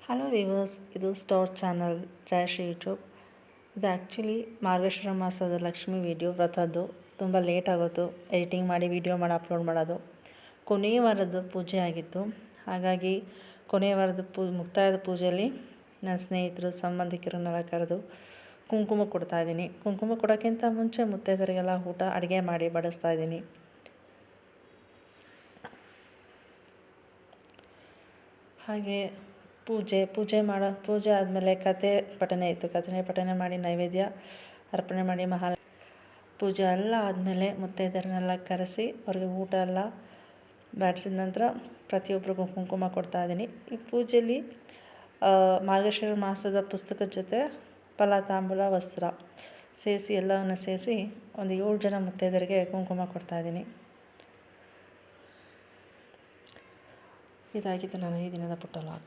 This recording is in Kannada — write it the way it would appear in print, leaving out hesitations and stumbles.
ಹಲೋ ವೀವರ್ಸ್, ಇದು ಸ್ಟೋರ್ ಚಾನಲ್ ಜಯಶ್ರೀ ಯೂಟ್ಯೂಬ್. ಇದು ಆ್ಯಕ್ಚುಲಿ ಮಾರ್ಗಶಿರ ಮಾಸದ ಲಕ್ಷ್ಮಿ ವೀಡಿಯೋ ವ್ರತದ್ದು. ತುಂಬ ಲೇಟ್ ಆಗೋದು ಎಡಿಟಿಂಗ್ ಮಾಡಿ ವೀಡಿಯೋ ಮಾಡಿ ಅಪ್ಲೋಡ್ ಮಾಡೋದು. ಕೊನೆಯ ವಾರದ ಪೂಜೆ ಆಗಿತ್ತು. ಹಾಗಾಗಿ ಕೊನೆಯ ವಾರದ ಮುಕ್ತಾಯದ ಪೂಜೆಯಲ್ಲಿ ನನ್ನ ಸ್ನೇಹಿತರು ಸಂಬಂಧಿಕರನ್ನೆಲ್ಲ ಕರೆದು ಕುಂಕುಮ ಕೊಡ್ತಾಯಿದ್ದೀನಿ. ಕುಂಕುಮ ಕೊಡೋಕ್ಕಿಂತ ಮುಂಚೆ ಮುತ್ತೈದರಿಗೆಲ್ಲ ಊಟ ಅಡುಗೆ ಮಾಡಿ ಬಡಿಸ್ತಾಯಿದ್ದೀನಿ. ಹಾಗೆ ಪೂಜೆ ಆದಮೇಲೆ ಕತೆ ಪಠನೆ ಇತ್ತು. ಕತೆ ಪಠನೆ ಮಾಡಿ ನೈವೇದ್ಯ ಅರ್ಪಣೆ ಮಾಡಿ ಪೂಜೆ ಎಲ್ಲ ಆದಮೇಲೆ ಮುತ್ತೈದೆಯರನ್ನೆಲ್ಲ ಕರೆಸಿ ಅವ್ರಿಗೆ ಊಟ ಎಲ್ಲ ಬಡಿಸಿದ ನಂತರ ಪ್ರತಿಯೊಬ್ಬರಿಗೂ ಕುಂಕುಮ ಕೊಡ್ತಾಯಿದ್ದೀನಿ. ಈ ಪೂಜೆಯಲ್ಲಿ ಮಾರ್ಗಶಿರ ಮಾಸದ ಪುಸ್ತಕದ ಜೊತೆ ಫಲ ತಾಂಬೂಲ ವಸ್ತ್ರ ಸೇರಿಸಿ ಎಲ್ಲವನ್ನು ಸೇರಿಸಿ ಒಂದು 7 ಜನ ಮುತ್ತೈದೆಯರಿಗೆ ಕುಂಕುಮ ಕೊಡ್ತಾಯಿದ್ದೀನಿ. ಇದಾಗಿತ್ತು ನನ್ನ ಈ ದಿನದ ಪುಟ್ಟ ವ್ಲಾಗ್.